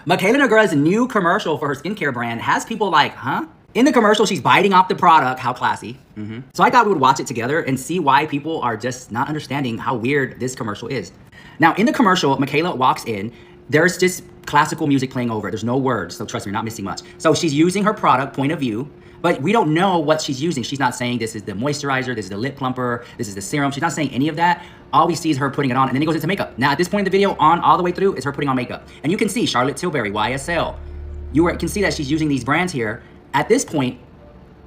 Mikayla Nogueira's new commercial for her skincare brand has people like, huh? In the commercial, she's biting off the product. How classy. So I thought we would watch it together and see why people are just not understanding how weird this commercial is. Now, in the commercial, Michaela walks in. There's just classical music playing over. There's no words, so trust me, you're not missing much. So she's using her product, Point of View, but we don't know what she's using. She's not saying this is the moisturizer, this is the lip plumper, this is the serum. She's not saying any of that. All we see is her putting it on, and then it goes into makeup. Now, at this point in the video, on all the way through, is her putting on makeup. And you can see Charlotte Tilbury, YSL. You can see that she's using these brands here. At this point,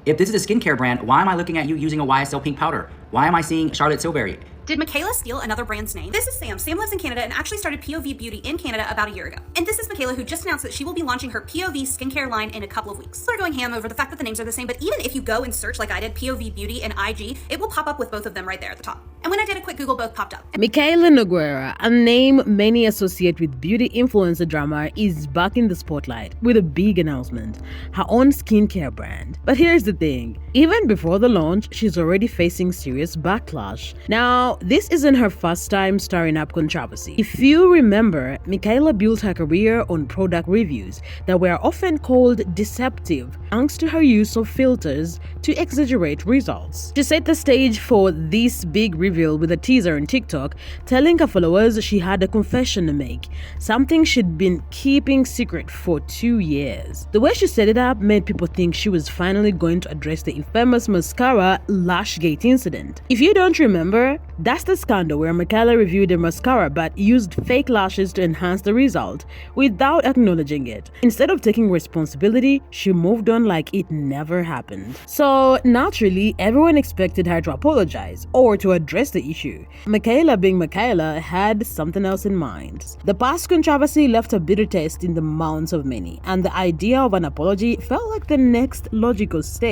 if this is a skincare brand, why am I looking at you using a YSL pink powder? Why am I seeing Charlotte Tilbury? Did Michaela steal another brand's name? This is Sam. Sam lives in Canada and actually started POV Beauty in Canada about a year ago. And this is Michaela, who just announced that she will be launching her POV skincare line in a couple of weeks. They're going ham over the fact that the names are the same, but even if you go and search like I did, POV Beauty and IG, it will pop up with both of them right there at the top. And when I did a quick Google, both popped up. Mikayla Nogueira, a name many associate with beauty influencer drama, is back in the spotlight with a big announcement, her own skincare brand. But here's the thing, even before the launch, she's already facing serious backlash. Now, this isn't her first time stirring up controversy. If you remember, Michaela built her career on product reviews that were often called deceptive thanks to her use of filters to exaggerate results. She set the stage for this big reveal with a teaser on TikTok, telling her followers she had a confession to make, something she'd been keeping secret for 2 years. The way she set it up made people think she was finally going to address the infamous mascara Lashgate incident. If you don't remember, that's the scandal where Michaela reviewed a mascara but used fake lashes to enhance the result without acknowledging it. Instead of taking responsibility, she moved on like it never happened. So naturally, everyone expected her to apologize or to address the issue. Michaela, being Michaela, had something else in mind. The past controversy left a bitter taste in the mouths of many, and the idea of an apology felt like the next logical step.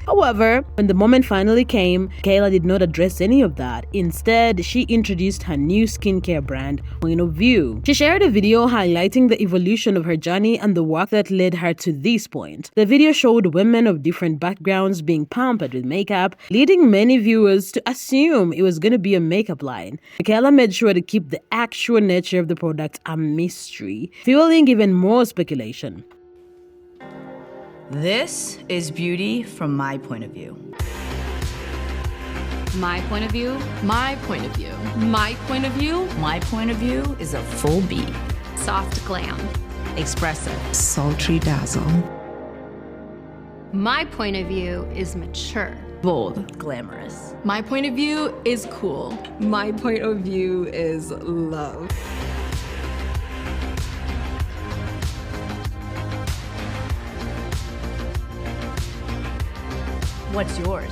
However, when the moment finally came, Michaela did not address any of that. Instead, she introduced her new skincare brand, Point of View. She shared a video highlighting the evolution of her journey and the work that led her to this point. The video showed women of different backgrounds being pampered with makeup, leading many viewers to assume it was going to be a makeup line. Michaela made sure to keep the actual nature of the product a mystery, fueling even more speculation. This is beauty from my point of view. My point of view, my point of view, my point of view. My point of view is a full B. Soft glam. Espresso. Sultry dazzle. My point of view is mature. Bold. Glamorous. My point of view is cool. My point of view is love. What's yours?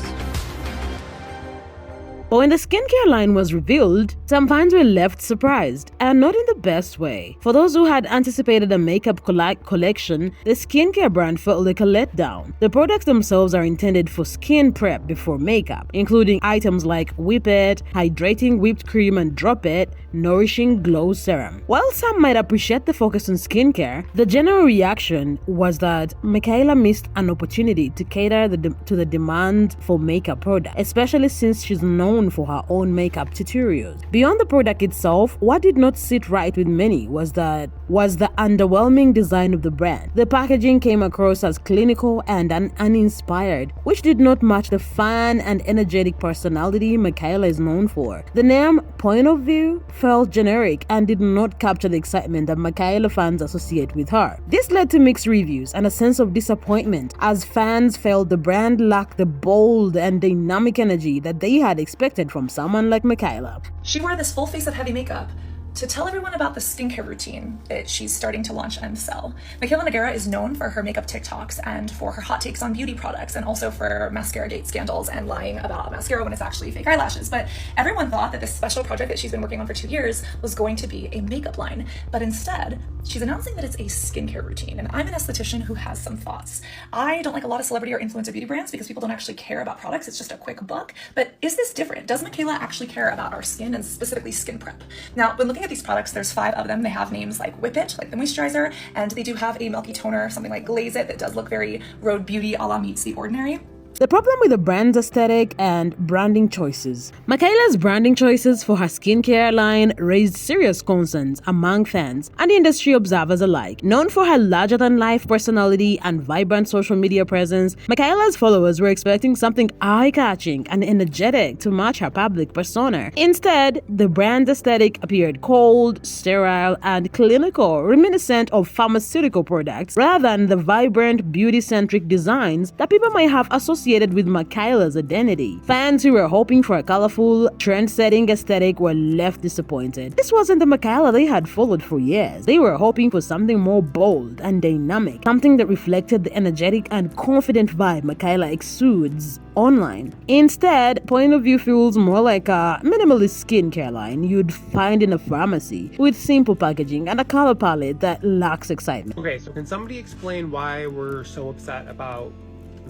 But when the skincare line was revealed, some fans were left surprised, and not in the best way. For those who had anticipated a makeup collection, the skincare brand felt like a letdown. The products themselves are intended for skin prep before makeup, including items like Whip It, Hydrating Whipped Cream and Drop It, Nourishing Glow Serum. While some might appreciate the focus on skincare, the general reaction was that Michaela missed an opportunity to cater to the demand for makeup products, especially since she's known for her own makeup tutorials. Beyond the product itself, what did not sit right with many was the underwhelming design of the brand. The packaging came across as clinical and uninspired, which did not match the fun and energetic personality Michaela is known for. The name Point of View felt generic and did not capture the excitement that Michaela fans associate with her. This led to mixed reviews and a sense of disappointment, as fans felt the brand lacked the bold and dynamic energy that they had expected from someone like Michaela. She wore this full face of heavy makeup to tell everyone about the skincare routine that she's starting to launch and sell. Mikayla Nogueira is known for her makeup TikToks and for her hot takes on beauty products, and also for mascara date scandals and lying about mascara when it's actually fake eyelashes. But everyone thought that this special project that she's been working on for 2 years was going to be a makeup line. But instead, she's announcing that it's a skincare routine. And I'm an esthetician who has some thoughts. I don't like a lot of celebrity or influencer beauty brands because people don't actually care about products. It's just a quick buck. But is this different? Does Michaela actually care about our skin, and specifically skin prep? Now, when looking at these products, there's 5 of them. They have names like Whip It, like the moisturizer, and they do have a milky toner, something like Glaze It, that does look very Road Beauty a la Meets the Ordinary. The problem with the brand's aesthetic and branding choices. Michaela's branding choices for her skincare line raised serious concerns among fans and industry observers alike. Known for her larger-than-life personality and vibrant social media presence, Michaela's followers were expecting something eye-catching and energetic to match her public persona. Instead, the brand's aesthetic appeared cold, sterile, and clinical, reminiscent of pharmaceutical products, rather than the vibrant, beauty-centric designs that people might have associated with Michaela's identity. Fans who were hoping for a colorful, trend-setting aesthetic were left disappointed. This wasn't the Michaela they had followed for years. They were hoping for something more bold and dynamic, something that reflected the energetic and confident vibe Michaela exudes online. Instead, Point of View feels more like a minimalist skincare line you'd find in a pharmacy, with simple packaging and a color palette that lacks excitement. Okay, so can somebody explain why we're so upset about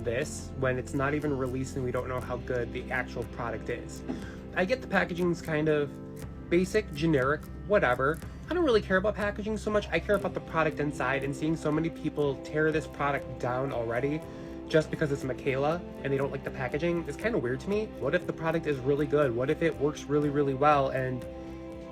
this when it's not even released and we don't know how good the actual product is? I get the packaging's kind of basic, generic, whatever. I don't really care about packaging so much. I care about the product inside, and seeing so many people tear this product down already just because it's Michaela and they don't like the packaging is kind of weird to me. What if the product is really good? What if it works really, really well and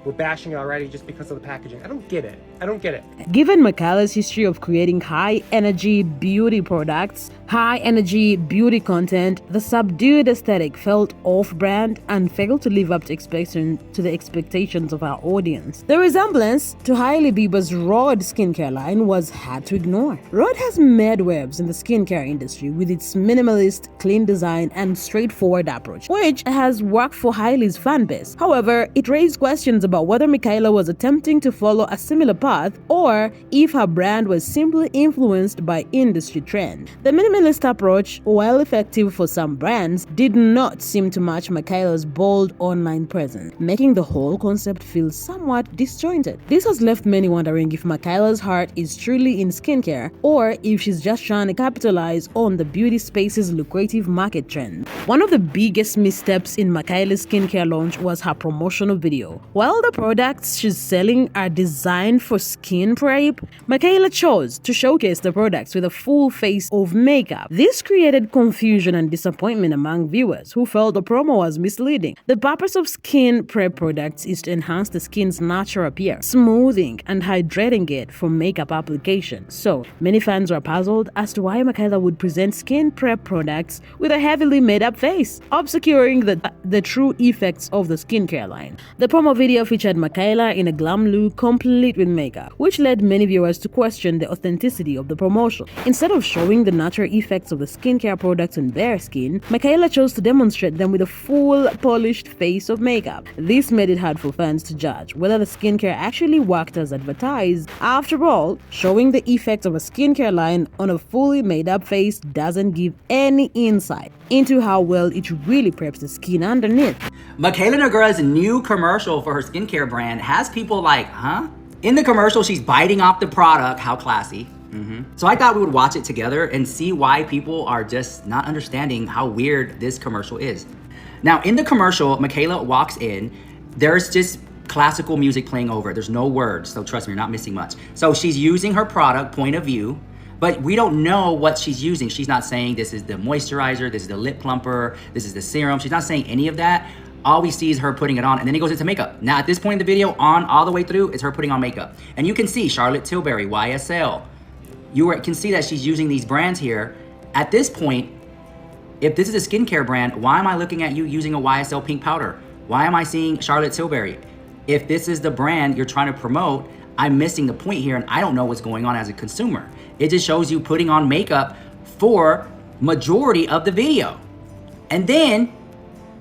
we're bashing it already just because of the packaging? I don't get it. I don't get it. Given Michaela's history of creating high-energy beauty products, high-energy beauty content, the subdued aesthetic felt off-brand and failed to live up to the expectations of our audience. The resemblance to Hailey Bieber's Rhode skincare line was hard to ignore. Rhode has made waves in the skincare industry with its minimalist, clean design and straightforward approach, which has worked for Hailey's fan base. However, it raised questions about whether Michaela was attempting to follow a similar path or if her brand was simply influenced by industry trend. The minimalist approach, while effective for some brands, did not seem to match Michaela's bold online presence, making the whole concept feel somewhat disjointed. This has left many wondering if Michaela's heart is truly in skincare or if she's just trying to capitalize on the beauty space's lucrative market trend. One of the biggest missteps in Michaela's skincare launch was her promotional video. While the products she's selling are designed for skin prep, Michaela chose to showcase the products with a full face of makeup. This created confusion and disappointment among viewers who felt the promo was misleading. The purpose of skin prep products is to enhance the skin's natural appearance, smoothing and hydrating it for makeup application. So, many fans were puzzled as to why Michaela would present skin prep products with a heavily made up face, obscuring the true effects of the skincare line. The promo video featured Michaela in a glam look complete with makeup, which led many viewers to question the authenticity of the promotion. Instead of showing the natural effects of the skincare products on bare skin, Michaela chose to demonstrate them with a full polished face of makeup. This made it hard for fans to judge whether the skincare actually worked as advertised. After all, showing the effects of a skincare line on a fully made up face doesn't give any insight into how well it really preps the skin underneath. Mikayla Nogueira's new commercial for her skincare brand has people like, huh? In the commercial, she's biting off the product. How classy. So I thought we would watch it together and see why people are just not understanding how weird this commercial is. Now, in the commercial, Michaela walks in. There's just classical music playing over it. There's no words, so trust me, you're not missing much. So she's using her product, Point of View, but we don't know what she's using. She's not saying this is the moisturizer, this is the lip plumper, this is the serum. She's not saying any of that. All we see is her putting it on, and then it goes into makeup. Now, at this point in the video, on all the way through, it's her putting on makeup. And you can see Charlotte Tilbury, YSL. You can see that she's using these brands here. At this point, if this is a skincare brand, why am I looking at you using a YSL pink powder? Why am I seeing Charlotte Tilbury? If this is the brand you're trying to promote, I'm missing the point here, and I don't know what's going on as a consumer. It just shows you putting on makeup for majority of the video. And then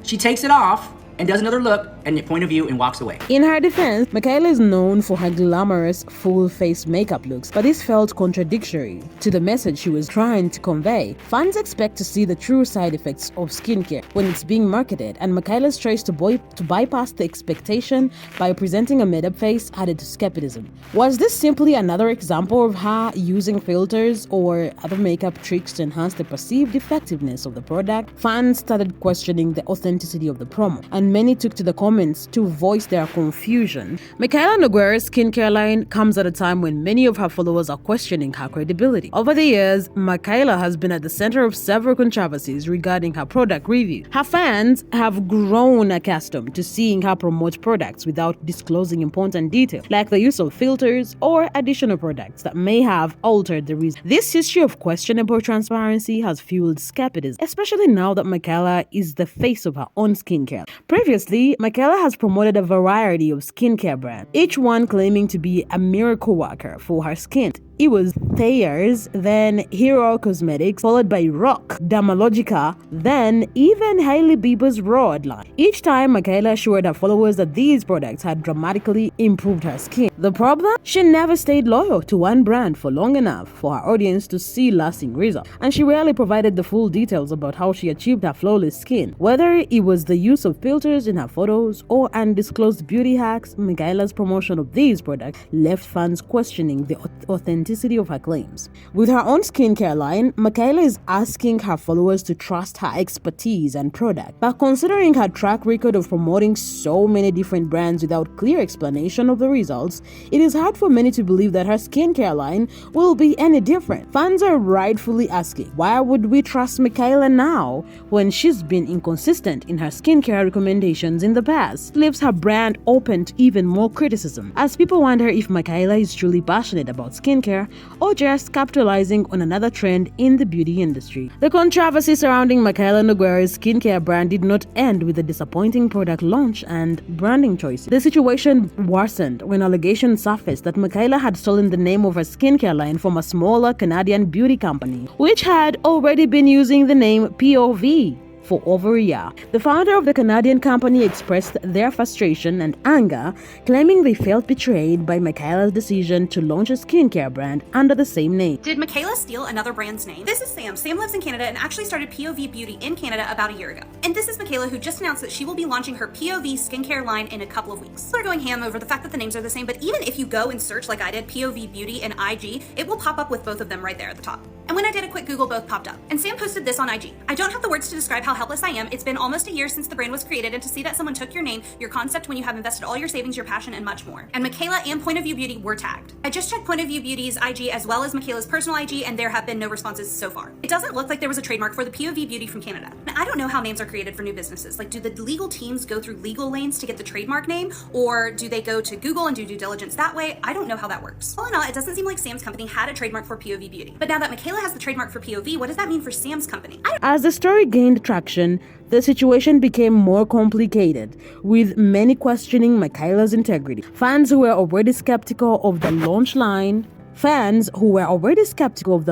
she takes it off and does another look and Point of View and walks away. In her defense, Michaela is known for her glamorous full-face makeup looks, but this felt contradictory to the message she was trying to convey. Fans expect to see the true side effects of skincare when it's being marketed, and Michaela's choice to bypass the expectation by presenting a made-up face added to skepticism. Was this simply another example of her using filters or other makeup tricks to enhance the perceived effectiveness of the product? Fans started questioning the authenticity of the promo, and many took to the comments moments to voice their confusion. Mikayla Nogueira's skincare line comes at a time when many of her followers are questioning her credibility. Over the years, Michaela has been at the center of several controversies regarding her product review. Her fans have grown accustomed to seeing her promote products without disclosing important details, like the use of filters or additional products that may have altered the result. This history of questionable transparency has fueled skepticism, especially now that Michaela is the face of her own skincare. Previously, Michaela has promoted a variety of skincare brands, each one claiming to be a miracle worker for her skin. It was Thayer's, then Hero Cosmetics, followed by Rock, Dermalogica, then even Hailey Bieber's Rod line. Each time, Michaela assured her followers that these products had dramatically improved her skin. The problem? She never stayed loyal to one brand for long enough for her audience to see lasting results, and she rarely provided the full details about how she achieved her flawless skin. Whether it was the use of filters in her photos or undisclosed beauty hacks, Michaela's promotion of these products left fans questioning the authenticity of her claims. With her own skincare line, Michaela is asking her followers to trust her expertise and product. But considering her track record of promoting so many different brands without clear explanation of the results, it is hard for many to believe that her skincare line will be any different. Fans are rightfully asking, why would we trust Michaela now when she's been inconsistent in her skincare recommendations in the past? Leaves her brand open to even more criticism, as people wonder if Michaela is truly passionate about skincare or just capitalizing on another trend in the beauty industry. The controversy surrounding Mikayla Nogueira's skincare brand did not end with a disappointing product launch and branding choices. The situation worsened when allegations surfaced that Michaela had stolen the name of her skincare line from a smaller Canadian beauty company, which had already been using the name POV for over a year. The founder of the Canadian company expressed their frustration and anger, claiming they felt betrayed by Michaela's decision to launch a skincare brand under the same name. Did Michaela steal another brand's name? This is Sam. Sam lives in Canada and actually started POV Beauty in Canada about a year ago. And this is Michaela, who just announced that she will be launching her POV skincare line in a couple of weeks. People are going ham over the fact that the names are the same, but even if you go and search like I did, POV Beauty and IG, it will pop up with both of them right there at the top. And when I did a quick Google, both popped up. And Sam posted this on IG. I don't have the words to describe how helpless I am. It's been almost a year since the brand was created, and to see that someone took your name, your concept when you have invested all your savings, your passion, and much more. And Michaela and Point of View Beauty were tagged. I just checked Point of View Beauty's IG as well as Michaela's personal IG, and there have been no responses so far. It doesn't look like there was a trademark for the POV Beauty from Canada. Now, I don't know how names are created for new businesses. Like, do the legal teams go through legal lanes to get the trademark name, or do they go to Google and do due diligence that way? I don't know how that works. All in all, it doesn't seem like Sam's company had a trademark for POV Beauty. But now that Michaela has the trademark for POV, what does that mean for Sam's company? As the story gained traction, the situation became more complicated, with many questioning Michaela's integrity. Fans who were already skeptical of the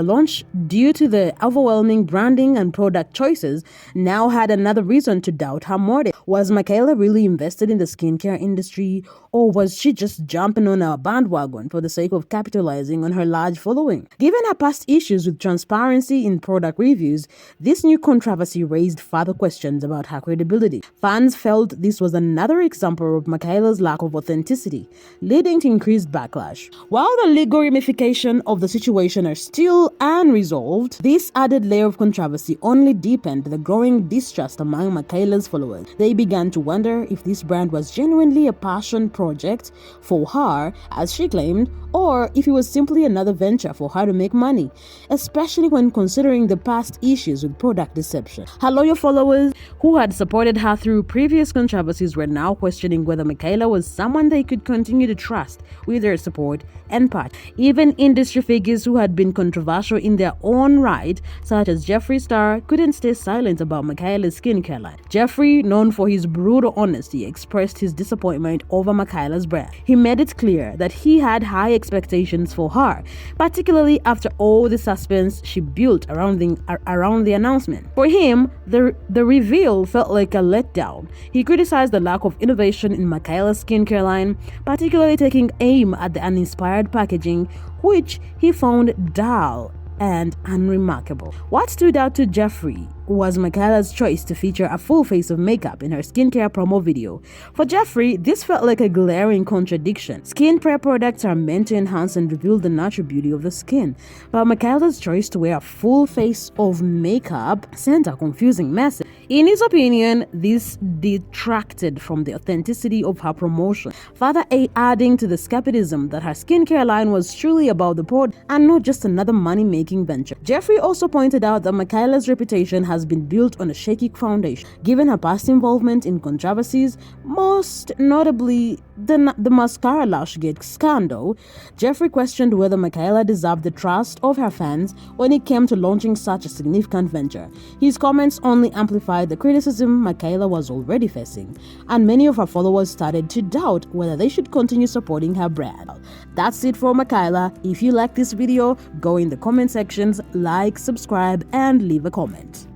launch due to the overwhelming branding and product choices now had another reason to doubt her motive. Was Michaela really invested in the skincare industry, or was she just jumping on a bandwagon for the sake of capitalizing on her large following? Given her past issues with transparency in product reviews, this new controversy raised further questions about her credibility. Fans felt this was another example of Michaela's lack of authenticity, leading to increased backlash. While the legal ramifications of the situation are still unresolved, this added layer of controversy only deepened the growing distrust among Michaela's followers. They began to wonder if this brand was genuinely a passion project for her, as she claimed, or if it was simply another venture for her to make money, especially when considering the past issues with product deception. Her loyal followers, who had supported her through previous controversies, were now questioning whether Michaela was someone they could continue to trust with their support and part. Even industry figures who had been controversial in their own right, such as Jeffree Star, couldn't stay silent about Michaela's skincare line. Jeffree, known for his brutal honesty, expressed his disappointment over Michaela's brand. He made it clear that he had high expectations for her, particularly after all the suspense she built around the announcement. For him, the reveal felt like a letdown. He criticized the lack of innovation in Michaela's skincare line, particularly taking aim at the uninspired packaging, which he found dull and unremarkable. What stood out to Jeffree was Michaela's choice to feature a full face of makeup in her skincare promo video. For Jeffree, this felt like a glaring contradiction. Skin prep products are meant to enhance and reveal the natural beauty of the skin, but Michaela's choice to wear a full face of makeup sent a confusing message. In his opinion, this detracted from the authenticity of her promotion, further adding to the skepticism that her skincare line was truly about the product and not just another money-making venture. Jeffree also pointed out that Michaela's reputation has been built on a shaky foundation, given her past involvement in controversies, most notably the mascara lashgate scandal. Jeffree questioned whether Michaela deserved the trust of her fans when it came to launching such a significant venture. His comments only amplified the criticism Michaela was already facing, and many of her followers started to doubt whether they should continue supporting her brand. That's it for Michaela. If you like this video, go in the comment sections, like, subscribe, and leave a comment.